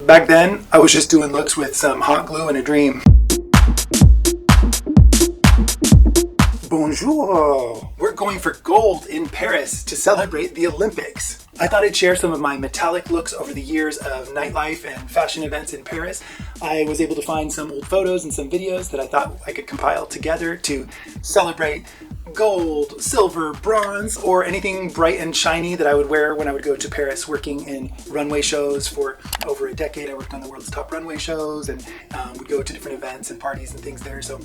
Back then, I was just doing looks with some hot glue and a dream. Bonjour! We're going for gold in Paris to celebrate the Olympics. I thought I'd share some of my metallic looks over the years of nightlife and fashion events in Paris. I was able to find some old photos and some videos that I thought I could compile together to celebrate gold, silver, bronze, or anything bright and shiny that I would wear when I would go to Paris working in runway shows for over a decade. I worked on the world's top runway shows and would go to different events and parties and things there. So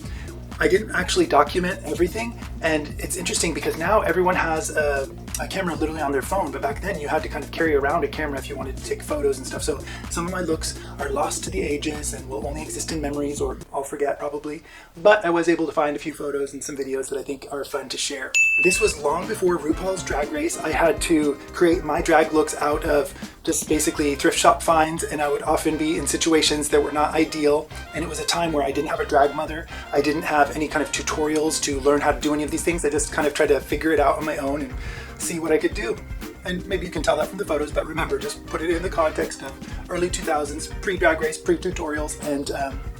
I didn't actually document everything, and it's interesting because now everyone has a camera literally on their phone, but back then you had to kind of carry around a camera if you wanted to take photos and stuff. So some of my looks are lost to the ages and will only exist in memories, or I'll forget probably, but I was able to find a few photos and some videos that I think are fun to share. This was long before RuPaul's Drag Race. I had to create my drag looks out of just basically thrift shop finds, and I would often be in situations that were not ideal, and it was a time where I didn't have a drag mother. I didn't have any kind of tutorials to learn how to do any of these things. I just kind of tried to figure it out on my own and see what I could do. And maybe you can tell that from the photos, but remember, just put it in the context of early 2000s, pre-drag race, pre-tutorials, and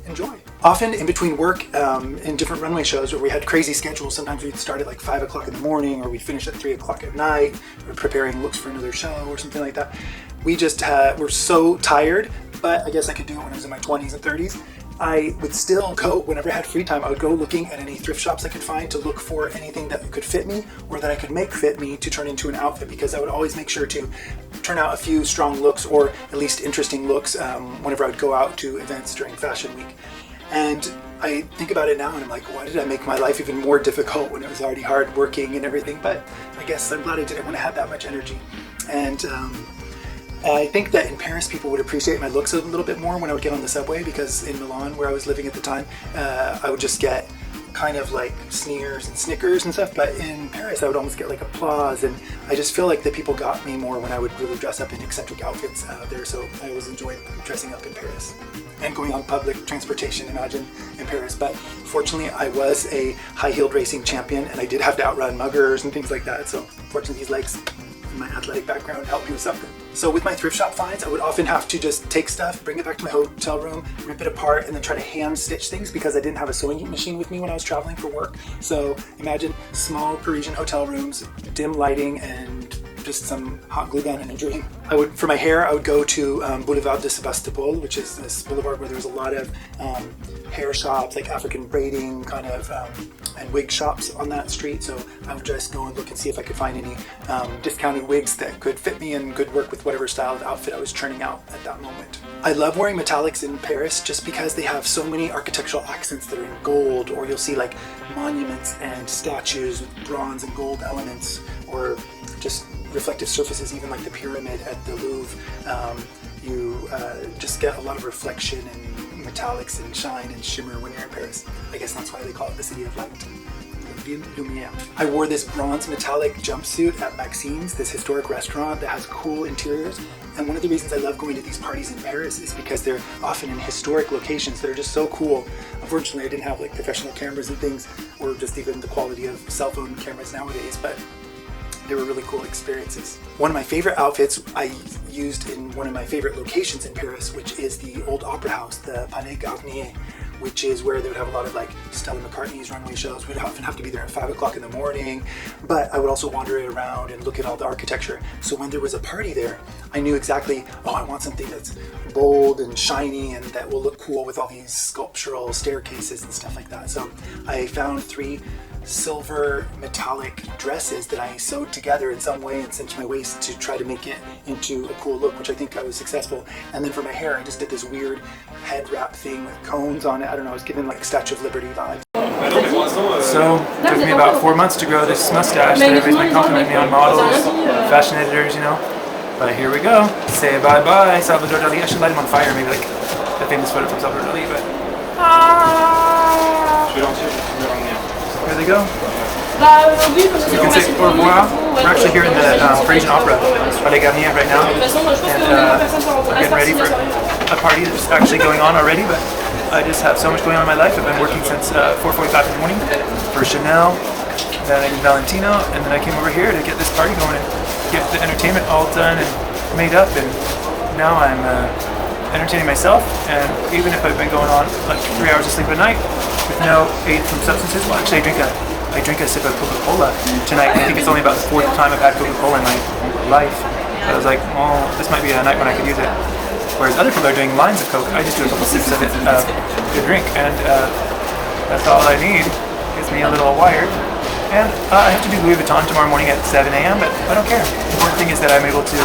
enjoy. Often in between work in different runway shows where we had crazy schedules, sometimes we'd start at like 5 o'clock in the morning, or we'd finish at 3 o'clock at night, or preparing looks for another show or something like that. We just were so tired, but I guess I could do it when I was in my 20s and 30s. I would still go, whenever I had free time, I would go looking at any thrift shops I could find to look for anything that could fit me or that I could make fit me to turn into an outfit, because I would always make sure to turn out a few strong looks, or at least interesting looks, whenever I would go out to events during Fashion Week. And I think about it now and I'm like, why did I make my life even more difficult when it was already hard working and everything? But I guess I'm glad I did it when I had that much energy. And I think that in Paris, people would appreciate my looks a little bit more when I would get on the subway, because in Milan, where I was living at the time, I would just get kind of like sneers and snickers and stuff, but in Paris I would almost get like applause, and I just feel like the people got me more when I would really dress up in eccentric outfits there, so I always enjoyed dressing up in Paris. And going on public transportation, imagine, in Paris. But fortunately I was a high-heeled racing champion, and I did have to outrun muggers and things like that, so fortunately these legs and my athletic background helped me with something. So with my thrift shop finds, I would often have to just take stuff, bring it back to my hotel room, rip it apart, and then try to hand stitch things, because I didn't have a sewing machine with me when I was traveling for work. So imagine small Parisian hotel rooms, dim lighting, and just some hot glue gun and a dream. For my hair, I would go to Boulevard de Sebastopol, which is this boulevard where there's a lot of hair shops, like African braiding kind of, and wig shops on that street. So I would just go and look and see if I could find any discounted wigs that could fit me and could work with whatever style of outfit I was churning out at that moment. I love wearing metallics in Paris just because they have so many architectural accents that are in gold, or you'll see like monuments and statues with bronze and gold elements, or just reflective surfaces, even like the pyramid at the Louvre. You just get a lot of reflection and metallics and shine and shimmer when you're in Paris. I guess that's why they call it the city of light. I wore this bronze metallic jumpsuit at Maxine's, this historic restaurant that has cool interiors. And one of the reasons I love going to these parties in Paris is because they're often in historic locations that are just so cool. Unfortunately, I didn't have like professional cameras and things, or just even the quality of cell phone cameras nowadays, but they were really cool experiences. One of my favorite outfits I used in one of my favorite locations in Paris, which is the old opera house, the Palais Garnier, which is where they would have a lot of like Stella McCartney's runway shows. We'd often have to be there at 5 o'clock in the morning, but I would also wander around and look at all the architecture. So when there was a party there, I knew exactly, oh, I want something that's bold and shiny and that will look cool with all these sculptural staircases and stuff like that. So I found 3 silver metallic dresses that I sewed together in some way and cinched my waist to try to make it into a cool look, which I think I was successful. And then for my hair, I just did this weird head wrap thing with cones on it. I don't know, I was getting like Statue of Liberty vibes. So it took me about 4 months to grow this mustache that everybody's been complimenting me on, models, fashion editors, you know. But here we go. Say bye-bye, Salvador Dali. I should light him on fire, maybe like the famous photo from Salvador Dali, but... Here they go. You can say au revoir. We're actually here in the Parisian Opera, Palais Garnier right now, and we're getting ready for a party that's actually going on already, but I just have so much going on in my life. I've been working since 4:45 in the morning for Chanel, then I did Valentino, and then I came over here to get this party going and get the entertainment all done and made up, and now I'm entertaining myself, and even if I've been going on like 3 hours of sleep a night with no aid from substances, well actually I drink a sip of Coca-Cola tonight. I think it's only about the 4th time I've had Coca-Cola in my life. I was like, oh, this might be a night when I could use it. Whereas other people are doing lines of Coke, I just do a couple sips of it to drink, and that's all I need. Gets me a little wired. And I have to do Louis Vuitton tomorrow morning at 7 a.m., but I don't care. The important thing is that I'm able to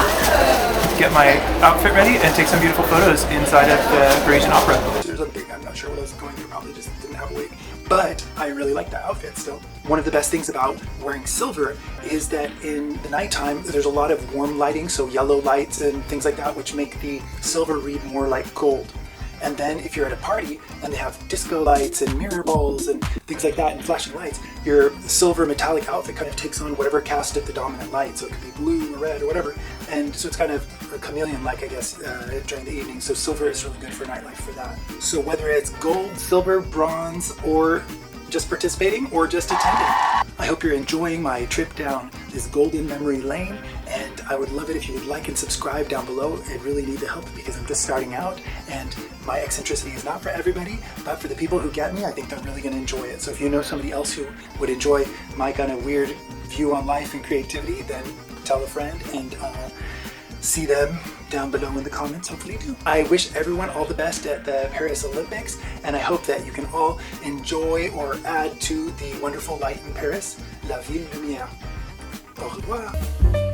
get my outfit ready and take some beautiful photos inside of the Parisian Opera. There's a big, I'm not sure what I was going through, probably just didn't have a wig. But I really like that outfit still. One of the best things about wearing silver is that in the nighttime, there's a lot of warm lighting, so yellow lights and things like that, which make the silver read more like gold. And then if you're at a party and they have disco lights and mirror balls and things like that and flashing lights, your silver metallic outfit kind of takes on whatever cast of the dominant light. So it could be blue or red or whatever. And so it's kind of a chameleon-like, I guess, during the evening. So silver is really good for nightlife for that. So whether it's gold, silver, bronze, or just participating or just attending, I hope you're enjoying my trip down this golden memory lane, and I would love it if you would like and subscribe down below. I really need the help because I'm just starting out and my eccentricity is not for everybody, but for the people who get me, I think they're really going to enjoy it. So if you know somebody else who would enjoy my kind of weird view on life and creativity, then tell a friend, and see them down below in the comments. Hopefully you do. I wish everyone all the best at the Paris Olympics, and I hope that you can all enjoy or add to the wonderful light in Paris. La ville lumière. Au revoir.